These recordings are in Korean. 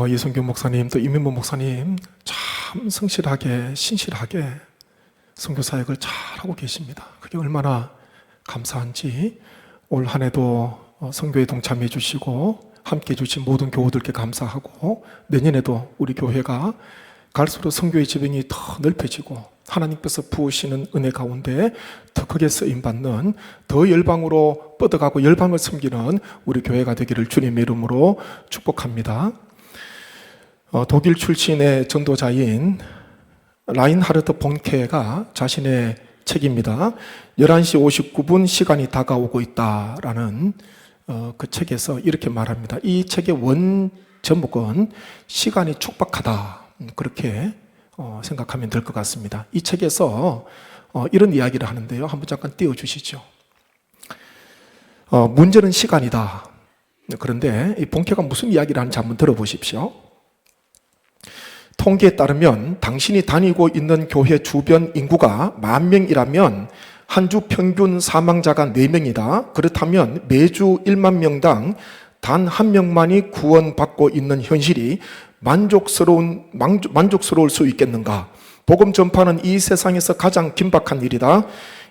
이성균 목사님 또 이민모 목사님 참 성실하게 신실하게 선교 사역을 잘하고 계십니다. 그게 얼마나 감사한지 올 한 해도 선교에 동참해 주시고 함께 해주신 모든 교우들께 감사하고 내년에도 우리 교회가 갈수록 선교의 지병이 더 넓혀지고 하나님께서 부으시는 은혜 가운데 더 크게 쓰임받는 더 열방으로 뻗어가고 열방을 섬기는 우리 교회가 되기를 주님의 이름으로 축복합니다. 독일 출신의 전도자인 라인하르트 본케가 자신의 책입니다. 11시 59분 시간이 다가오고 있다라는 그 책에서 이렇게 말합니다. 이 책의 원 제목은 시간이 촉박하다, 그렇게 생각하면 될 것 같습니다. 이 책에서 이런 이야기를 하는데요. 한번 잠깐 띄워주시죠. 문제는 시간이다. 그런데 이 본케가 무슨 이야기를 하는지 한번 들어보십시오. 통계에 따르면 당신이 다니고 있는 교회 주변 인구가 10,000명이라면 한 주 평균 사망자가 4명이다. 그렇다면 매주 1만 명당 단 1명만이 구원받고 있는 현실이 만족스러울 수 있겠는가? 복음 전파는 이 세상에서 가장 긴박한 일이다.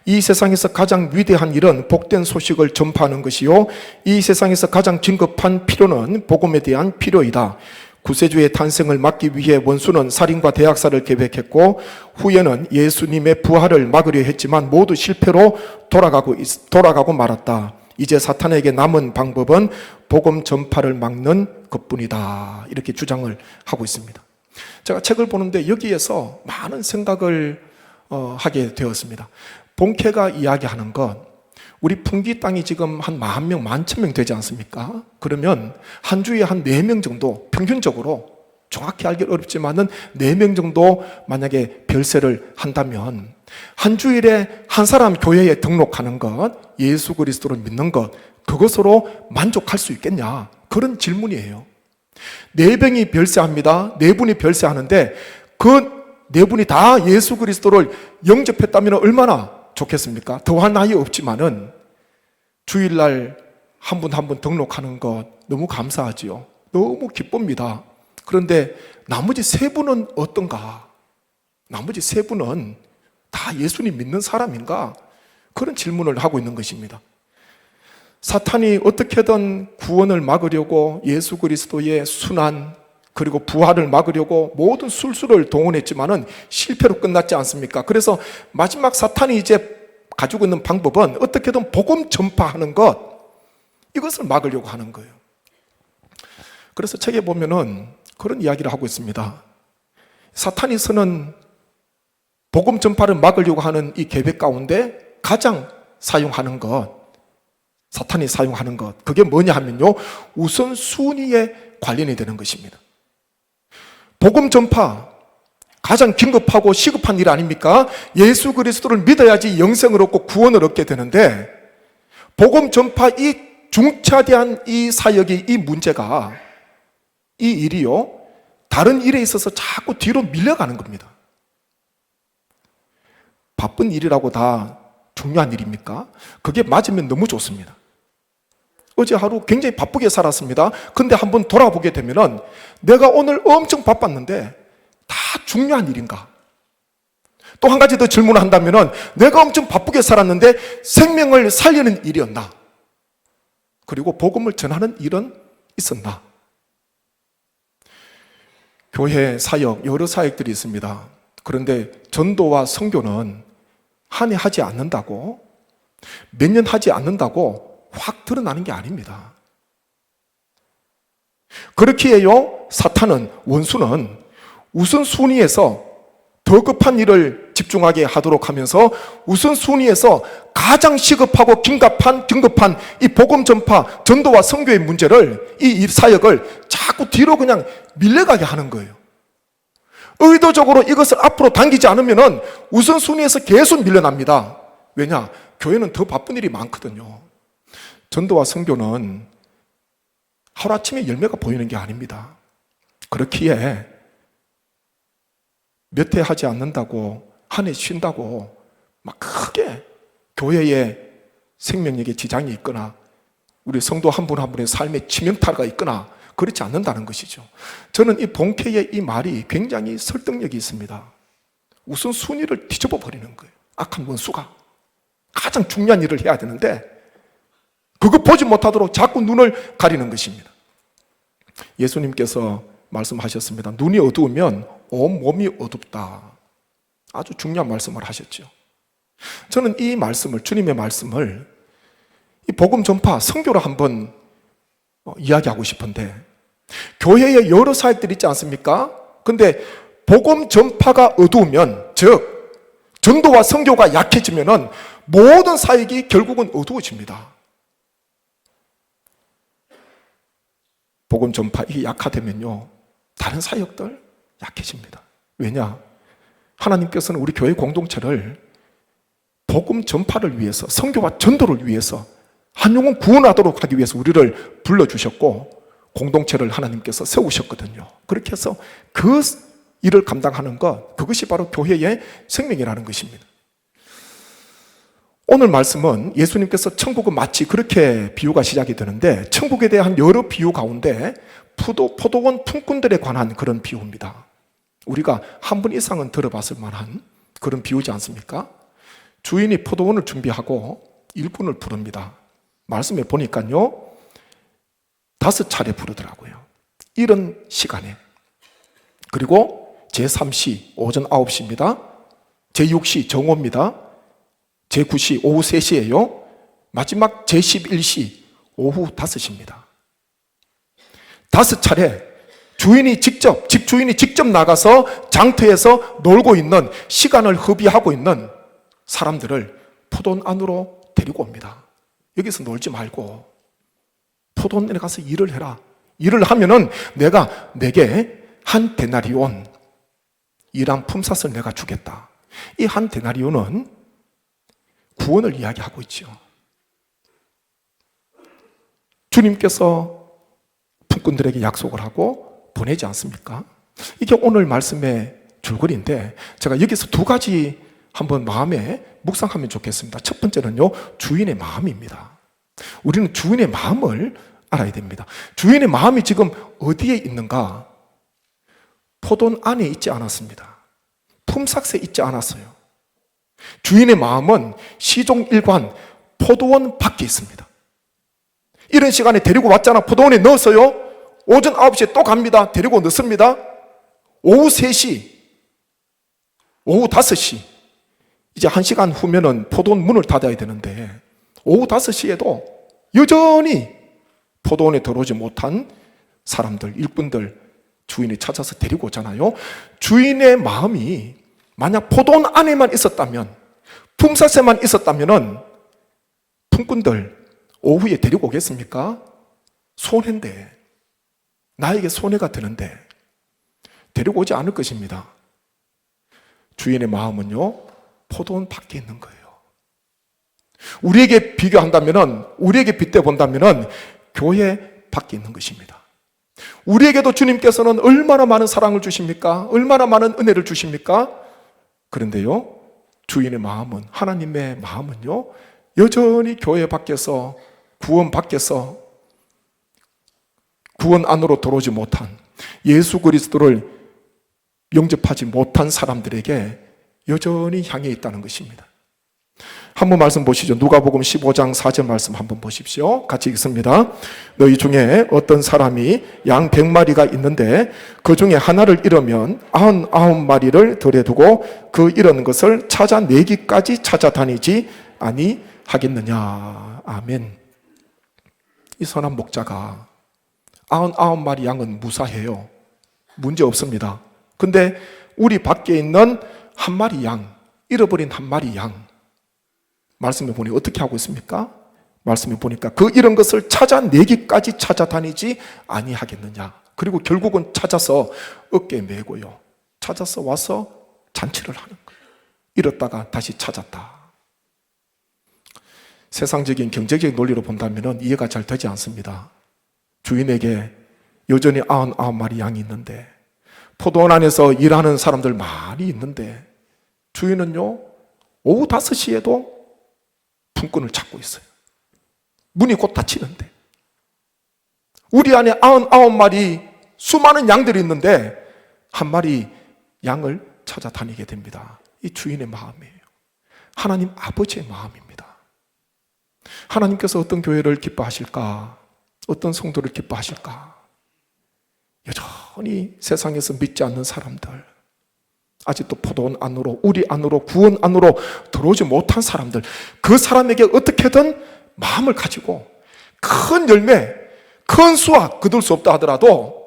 이 세상에서 가장 위대한 일은 복된 소식을 전파하는 것이요, 이 세상에서 가장 긴급한 필요는 복음에 대한 필요이다. 구세주의 탄생을 막기 위해 원수는 살인과 대학살을 계획했고 후에는 예수님의 부활을 막으려 했지만 모두 실패로 돌아가고 말았다. 이제 사탄에게 남은 방법은 복음 전파를 막는 것뿐이다. 이렇게 주장을 하고 있습니다. 제가 책을 보는데 여기에서 많은 생각을 하게 되었습니다. 본케가 이야기하는 것, 우리 풍기 땅이 지금 한 10,000명, 11,000명 되지 않습니까? 그러면 한 주에 한 4명 정도, 평균적으로 정확히 알기 어렵지만은 4명 정도 만약에 별세를 한다면 한 주일에 한 사람 교회에 등록하는 것, 예수 그리스도를 믿는 것, 그것으로 만족할 수 있겠냐? 그런 질문이에요. 4명이 별세합니다. 4분이 별세하는데 그 4분이 다 예수 그리스도를 영접했다면 얼마나 좋겠습니까? 더한 나위 없지만은 주일날 한 분 한 분 등록하는 것 너무 감사하지요. 너무 기쁩니다. 그런데 나머지 3분은 어떤가? 나머지 3분은 다 예수님 믿는 사람인가? 그런 질문을 하고 있는 것입니다. 사탄이 어떻게든 구원을 막으려고 예수 그리스도의 순환 그리고 부활을 막으려고 모든 술수를 동원했지만은 실패로 끝났지 않습니까? 그래서 마지막 사탄이 이제 가지고 있는 방법은 어떻게든 복음 전파하는 것, 이것을 막으려고 하는 거예요. 그래서 책에 보면은 그런 이야기를 하고 있습니다. 사탄이 쓰는 복음 전파를 막으려고 하는 이 계획 가운데 가장 사용하는 것, 사탄이 사용하는 것, 그게 뭐냐 하면요, 우선순위에 관련이 되는 것입니다. 복음 전파, 가장 긴급하고 시급한 일 아닙니까? 예수 그리스도를 믿어야지 영생을 얻고 구원을 얻게 되는데 복음 전파 이 중차대한 이 사역이, 이 문제가, 이 일이요, 다른 일에 있어서 자꾸 뒤로 밀려가는 겁니다. 바쁜 일이라고 다 중요한 일입니까? 그게 맞으면 너무 좋습니다. 어제 하루 굉장히 바쁘게 살았습니다. 근데 한번 돌아보게 되면은 내가 오늘 엄청 바빴는데 다 중요한 일인가? 또 한 가지 더 질문을 한다면은 내가 엄청 바쁘게 살았는데 생명을 살리는 일이었나? 그리고 복음을 전하는 일은 있었나? 교회 사역, 여러 사역들이 있습니다. 그런데 전도와 선교는 한 해 하지 않는다고, 몇 년 하지 않는다고 확 드러나는 게 아닙니다. 그렇기에요, 사탄은, 원수는 우선순위에서 더 급한 일을 집중하게 하도록 하면서 우선순위에서 가장 시급하고 긴급한 이 복음 전파, 전도와 선교의 문제를, 이 사역을 자꾸 뒤로 그냥 밀려가게 하는 거예요. 의도적으로 이것을 앞으로 당기지 않으면 우선순위에서 계속 밀려납니다. 왜냐? 교회는 더 바쁜 일이 많거든요. 전도와 선교는 하루아침에 열매가 보이는 게 아닙니다. 그렇기에 몇 해 하지 않는다고, 한 해 쉰다고 막 크게 교회의 생명력에 지장이 있거나 우리 성도 한 분 한 분의 삶에 치명타가 있거나 그렇지 않는다는 것이죠. 저는 이 본캐의 이 말이 굉장히 설득력이 있습니다. 우선 순위를 뒤집어 버리는 거예요. 악한 원수가 가장 중요한 일을 해야 되는데 그거 보지 못하도록 자꾸 눈을 가리는 것입니다. 예수님께서 말씀하셨습니다. 눈이 어두우면 온 몸이 어둡다. 아주 중요한 말씀을 하셨죠. 저는 이 말씀을, 주님의 말씀을 이 복음 전파, 선교로 한번 이야기하고 싶은데, 교회에 여러 사역들이 있지 않습니까? 근데 복음 전파가 어두우면, 즉 전도와 선교가 약해지면은 모든 사역이 결국은 어두워집니다. 복음 전파 이게 약화되면요, 다른 사역들 약해집니다. 왜냐? 하나님께서는 우리 교회 공동체를 복음 전파를 위해서, 선교와 전도를 위해서, 한 영혼 구원하도록 하기 위해서 우리를 불러주셨고 공동체를 하나님께서 세우셨거든요. 그렇게 해서 그 일을 감당하는 것, 그것이 바로 교회의 생명이라는 것입니다. 오늘 말씀은 예수님께서 천국은 마치 그렇게 비유가 시작이 되는데, 천국에 대한 여러 비유 가운데 포도원 품꾼들에 관한 그런 비유입니다. 우리가 한 번 이상은 들어봤을 만한 그런 비유지 않습니까? 주인이 포도원을 준비하고 일꾼을 부릅니다. 말씀에 보니까요, 5차례 부르더라고요. 이른 시간에. 그리고 제3시 오전 9시입니다. 제6시 정오입니다. 제9시 오후 3시예요. 마지막 제11시 오후 5시입니다. 5차례 집주인이 직접 나가서 장터에서 놀고 있는, 시간을 허비하고 있는 사람들을 포도원 안으로 데리고 옵니다. 여기서 놀지 말고 포도원에 가서 일을 해라. 일을 하면은 내게 한 데나리온, 일한 품삯을 내가 주겠다. 이 한 데나리온은 구원을 이야기하고 있죠. 주님께서 품꾼들에게 약속을 하고 보내지 않습니까? 이게 오늘 말씀의 줄거리인데, 제가 여기서 2가지 한번 마음에 묵상하면 좋겠습니다. 첫 번째는요, 주인의 마음입니다. 우리는 주인의 마음을 알아야 됩니다. 주인의 마음이 지금 어디에 있는가? 포도원 안에 있지 않았습니다. 품삯에 있지 않았어요. 주인의 마음은 시종 일관 포도원 밖에 있습니다. 이런 시간에 데리고 왔잖아. 포도원에 넣었어요. 오전 9시에 또 갑니다. 데리고 넣습니다. 오후 3시, 오후 5시, 이제 1시간 후면은 포도원 문을 닫아야 되는데, 오후 5시에도 여전히 포도원에 들어오지 못한 사람들, 일꾼들, 주인이 찾아서 데리고 오잖아요. 주인의 마음이 만약 포도원 안에만 있었다면, 품삯에만 있었다면은 품꾼들 오후에 데리고 오겠습니까? 손해인데, 나에게 손해가 되는데 데리고 오지 않을 것입니다. 주인의 마음은요, 포도원 밖에 있는 거예요. 우리에게 비교한다면은, 우리에게 빗대 본다면은 교회 밖에 있는 것입니다. 우리에게도 주님께서는 얼마나 많은 사랑을 주십니까? 얼마나 많은 은혜를 주십니까? 그런데요, 주인의 마음은, 하나님의 마음은요, 여전히 교회 밖에서, 구원 밖에서, 구원 안으로 들어오지 못한, 예수 그리스도를 영접하지 못한 사람들에게 여전히 향해 있다는 것입니다. 한번 말씀 보시죠. 누가복음 15장 4절 말씀 한번 보십시오. 같이 읽습니다. 너희 중에 어떤 사람이 양 100마리가 있는데 그 중에 하나를 잃으면 99마리를 들에 두고 그 잃은 것을 찾아내기까지 찾아다니지 아니하겠느냐. 아멘. 이 선한 목자가 99마리 양은 무사해요. 문제 없습니다. 근데 우리 밖에 있는 한 마리 양, 잃어버린 한 마리 양, 말씀해 보니 어떻게 하고 있습니까? 말씀해 보니까 그 잃은 것을 찾아내기까지 찾아다니지 아니하겠느냐. 그리고 결국은 찾아서 어깨에 메고요, 찾아서 와서 잔치를 하는 거예요. 잃었다가 다시 찾았다. 세상적인 경제적인 논리로 본다면 이해가 잘 되지 않습니다. 주인에게 여전히 99마리 양이 있는데, 포도원 안에서 일하는 사람들 많이 있는데, 주인은요, 오후 5시에도 품꾼을 찾고 있어요. 문이 곧 닫히는데. 우리 안에 99마리 수많은 양들이 있는데 한 마리 양을 찾아다니게 됩니다. 이 주인의 마음이에요. 하나님 아버지의 마음입니다. 하나님께서 어떤 교회를 기뻐하실까? 어떤 성도를 기뻐하실까? 여전히 세상에서 믿지 않는 사람들, 아직도 포도원 안으로, 우리 안으로, 구원 안으로 들어오지 못한 사람들, 그 사람에게 어떻게든 마음을 가지고 큰 열매, 큰 수확 거둘 수 없다 하더라도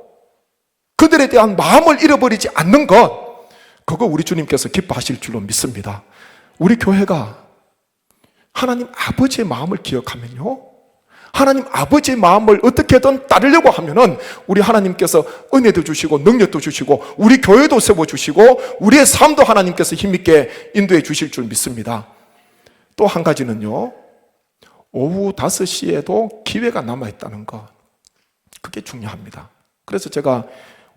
그들에 대한 마음을 잃어버리지 않는 것, 그거 우리 주님께서 기뻐하실 줄로 믿습니다. 우리 교회가 하나님 아버지의 마음을 기억하면요, 하나님 아버지의 마음을 어떻게든 따르려고 하면은 우리 하나님께서 은혜도 주시고 능력도 주시고 우리 교회도 세워주시고 우리의 삶도 하나님께서 힘있게 인도해 주실 줄 믿습니다. 또 한 가지는요, 오후 5시에도 기회가 남아있다는 것, 그게 중요합니다. 그래서 제가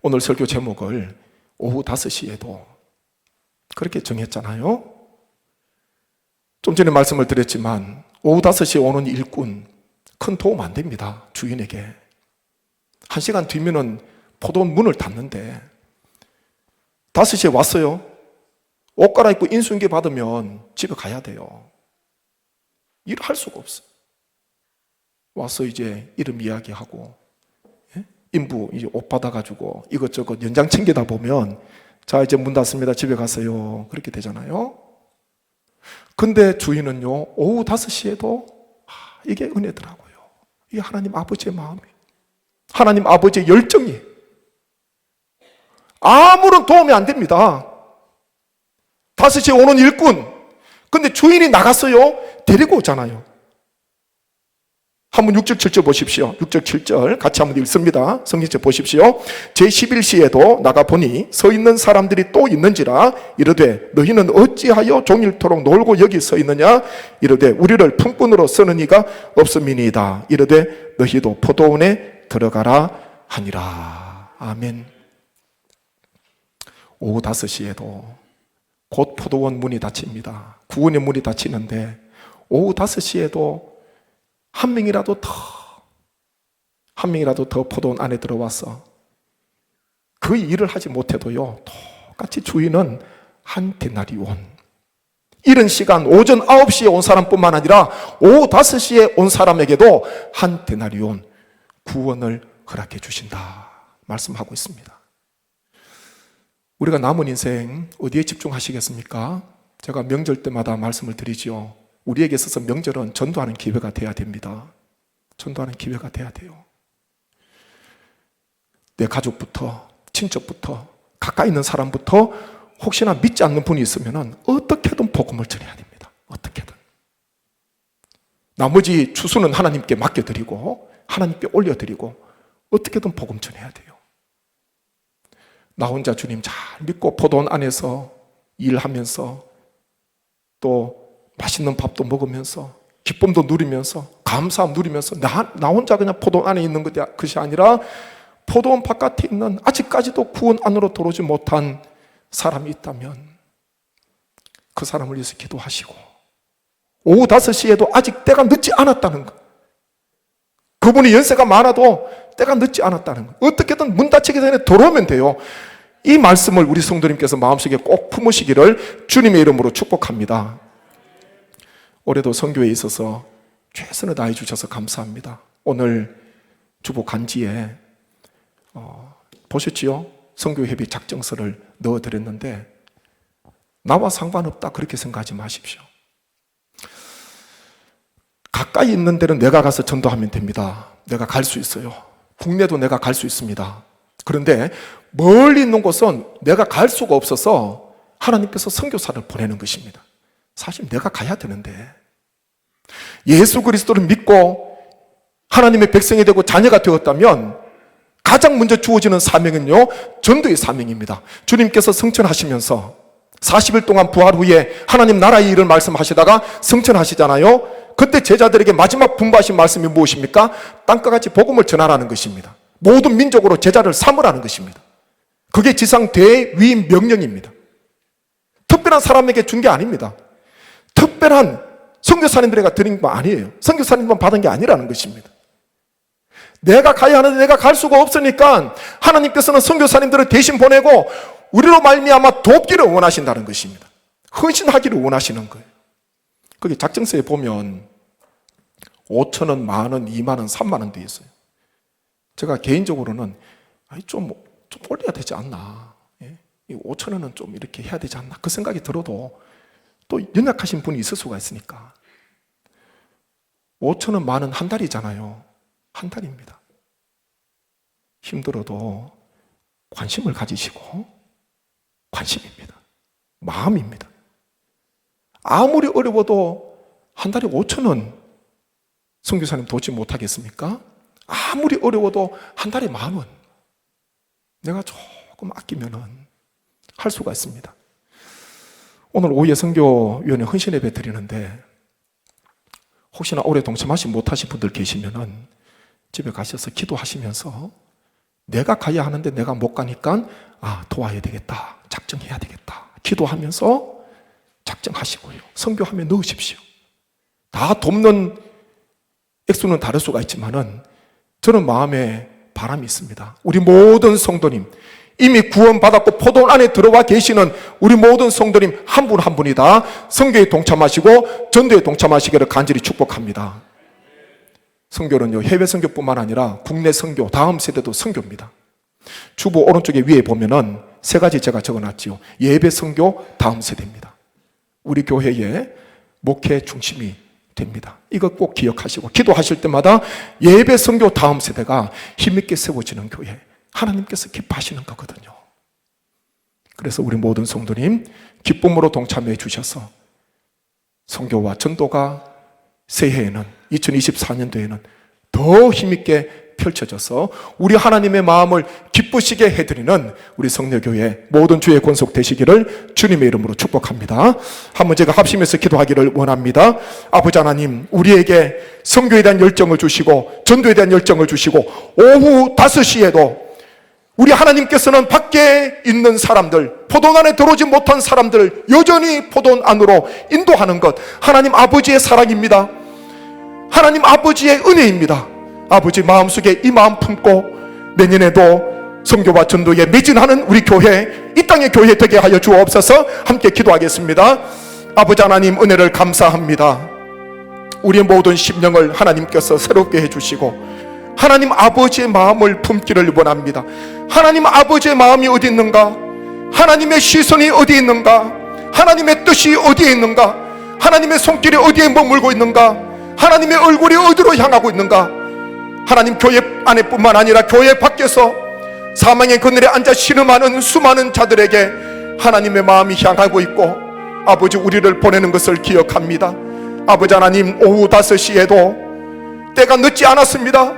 오늘 설교 제목을 오후 5시에도 그렇게 정했잖아요. 좀 전에 말씀을 드렸지만 오후 5시에 오는 일꾼 큰 도움 안 됩니다. 주인에게 1시간 뒤면은 포도원 문을 닫는데 5시에 왔어요. 옷 갈아입고 인수인계 받으면 집에 가야 돼요. 일을 할 수가 없어요. 와서 이제 이름 이야기하고 인부 이제 옷 받아가지고 이것저것 연장 챙기다 보면 자 이제 문 닫습니다. 집에 가세요. 그렇게 되잖아요. 근데 주인은요 오후 5시에도 이게 은혜더라고요. 이게 하나님 아버지의 마음이에요. 하나님 아버지의 열정이 아무런 도움이 안 됩니다. 5시에 오는 일꾼, 근데 주인이 나갔어요. 데리고 오잖아요. 한번 6절 7절 보십시오. 6절 7절 같이 한번 읽습니다. 성경책 보십시오. 제11시에도 나가보니 서 있는 사람들이 또 있는지라 이르되 너희는 어찌하여 종일토록 놀고 여기 서 있느냐 이르되 우리를 품꾼으로 쓰는 이가 없음이니이다. 이르되 너희도 포도원에 들어가라 하니라. 아멘. 오후 5시에도 곧 포도원 문이 닫힙니다. 구원의 문이 닫히는데 오후 5시에도 한 명이라도 더 포도원 안에 들어와서 그 일을 하지 못해도요 똑같이 주인은 한 데나리온, 이른 시간 오전 9시에 온 사람뿐만 아니라 오후 5시에 온 사람에게도 한 데나리온 구원을 허락해 주신다 말씀하고 있습니다. 우리가 남은 인생 어디에 집중하시겠습니까? 제가 명절 때마다 말씀을 드리지요. 우리에게 있어서 명절은 전도하는 기회가 돼야 됩니다. 전도하는 기회가 돼야 돼요. 내 가족부터, 친척부터, 가까이 있는 사람부터 혹시나 믿지 않는 분이 있으면 어떻게든 복음을 전해야 됩니다. 어떻게든. 나머지 추수는 하나님께 맡겨드리고 하나님께 올려드리고 어떻게든 복음 전해야 돼요. 나 혼자 주님 잘 믿고 포도원 안에서 일하면서 또 맛있는 밥도 먹으면서 기쁨도 누리면서 감사함 누리면서 나 혼자 그냥 포도원 안에 있는 것이 아니라 포도원 바깥에 있는 아직까지도 구원 안으로 들어오지 못한 사람이 있다면 그 사람을 위해서 기도하시고 오후 5시에도 아직 때가 늦지 않았다는 것, 그분이 연세가 많아도 때가 늦지 않았다는 것, 어떻게든 문 닫히기 전에 들어오면 돼요. 이 말씀을 우리 성도님께서 마음속에 꼭 품으시기를 주님의 이름으로 축복합니다. 올해도 선교에 있어서 최선을 다해 주셔서 감사합니다. 오늘 주보 간지에 보셨지요? 선교협의 작정서를 넣어드렸는데 나와 상관없다 그렇게 생각하지 마십시오. 가까이 있는 데는 내가 가서 전도하면 됩니다. 내가 갈 수 있어요. 국내도 내가 갈 수 있습니다. 그런데 멀리 있는 곳은 내가 갈 수가 없어서 하나님께서 선교사를 보내는 것입니다. 사실 내가 가야 되는데 예수 그리스도를 믿고 하나님의 백성이 되고 자녀가 되었다면 가장 먼저 주어지는 사명은요 전도의 사명입니다. 주님께서 성천하시면서 40일 동안 부활 후에 하나님 나라의 일을 말씀하시다가 성천하시잖아요. 그때 제자들에게 마지막 분부하신 말씀이 무엇입니까? 땅과 같이 복음을 전하라는 것입니다. 모든 민족으로 제자를 삼으라는 것입니다. 그게 지상 대위임 명령입니다. 특별한 사람에게 준 게 아닙니다. 특별한 선교사님들에게 드린 거 아니에요. 선교사님만 받은 게 아니라는 것입니다. 내가 가야 하는데 내가 갈 수가 없으니까 하나님께서는 선교사님들을 대신 보내고 우리로 말미암아 돕기를 원하신다는 것입니다. 헌신하기를 원하시는 거예요. 거기 작정서에 보면 5,000원, 10,000원, 20,000원, 30,000원 돼 있어요. 제가 개인적으로는 좀 올려야 되지 않나. 5,000원은 좀 이렇게 해야 되지 않나. 그 생각이 들어도 또 연약하신 분이 있을 수가 있으니까. 5,000원, 10,000원 한 달이잖아요. 한 달입니다. 힘들어도 관심을 가지시고, 관심입니다. 마음입니다. 아무리 어려워도 한 달에 5,000원 선교사님 도지 못하겠습니까? 아무리 어려워도 한 달에 10,000원 내가 조금 아끼면은 할 수가 있습니다. 오늘 오후에 선교위원회 헌신 예배 드리는데 혹시나 올해 동참하지 못하신 분들 계시면은 집에 가셔서 기도하시면서 내가 가야 하는데 내가 못 가니까 도와야 되겠다, 작정해야 되겠다 기도하면서 작정하시고요. 선교하면 넣으십시오. 다 돕는 액수는 다를 수가 있지만은 저는 마음에 바람이 있습니다. 우리 모든 성도님, 이미 구원받았고 포도원 안에 들어와 계시는 우리 모든 성도님 한 분 한 분이 다 선교에 동참하시고 전도에 동참하시기를 간절히 축복합니다. 선교는요, 해외 선교뿐만 아니라 국내 선교, 다음 세대도 선교입니다. 주보 오른쪽에 위에 보면은 세 가지 제가 적어놨지요. 예배 선교 다음 세대입니다. 우리 교회의 목회 중심이 됩니다. 이거 꼭 기억하시고 기도하실 때마다 예배 선교 다음 세대가 힘있게 세워지는 교회, 하나님께서 기뻐하시는 거거든요. 그래서 우리 모든 성도님 기쁨으로 동참해 주셔서 선교와 전도가 새해에는 2024년도에는 더 힘있게 펼쳐져서 우리 하나님의 마음을 기쁘시게 해드리는 우리 성례교회 모든 주의 권속 되시기를 주님의 이름으로 축복합니다. 한번 제가 합심해서 기도하기를 원합니다. 아버지 하나님, 우리에게 선교에 대한 열정을 주시고 전도에 대한 열정을 주시고 오후 5시에도 우리 하나님께서는 밖에 있는 사람들, 포도원 안에 들어오지 못한 사람들을 여전히 포도원 안으로 인도하는 것, 하나님 아버지의 사랑입니다. 하나님 아버지의 은혜입니다. 아버지 마음속에 이 마음 품고 내년에도 선교와 전도에 매진하는 우리 교회, 이 땅의 교회 되게 하여 주옵소서. 함께 기도하겠습니다. 아버지 하나님, 은혜를 감사합니다. 우리의 모든 심령을 하나님께서 새롭게 해주시고 하나님 아버지의 마음을 품기를 원합니다. 하나님 아버지의 마음이 어디 있는가? 하나님의 시선이 어디 있는가? 하나님의 뜻이 어디에 있는가? 하나님의 손길이 어디에 머물고 있는가? 하나님의 얼굴이 어디로 향하고 있는가? 하나님, 교회 안에뿐만 아니라 교회 밖에서 사망의 그늘에 앉아 신음하는 수많은 자들에게 하나님의 마음이 향하고 있고 아버지, 우리를 보내는 것을 기억합니다. 아버지 하나님, 오후 5시에도 때가 늦지 않았습니다.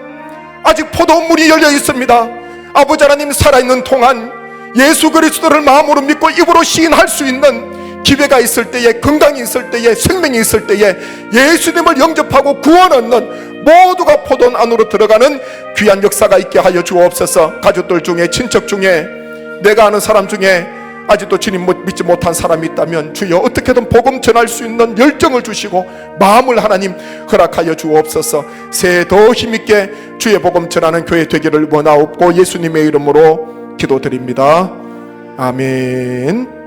아직 포도원 문이 열려 있습니다. 아버지 하나님, 살아있는 동안 예수 그리스도를 마음으로 믿고 입으로 시인할 수 있는 기회가 있을 때에, 건강이 있을 때에, 생명이 있을 때에 예수님을 영접하고 구원 얻는 모두가 포도원 안으로 들어가는 귀한 역사가 있게 하여 주옵소서. 가족들 중에, 친척 중에, 내가 아는 사람 중에 아직도 주님 믿지 못한 사람이 있다면 주여 어떻게든 복음 전할 수 있는 열정을 주시고 마음을 하나님 허락하여 주옵소서. 새해 더 힘있게 주의 복음 전하는 교회 되기를 원하옵고 예수님의 이름으로 기도드립니다. 아멘.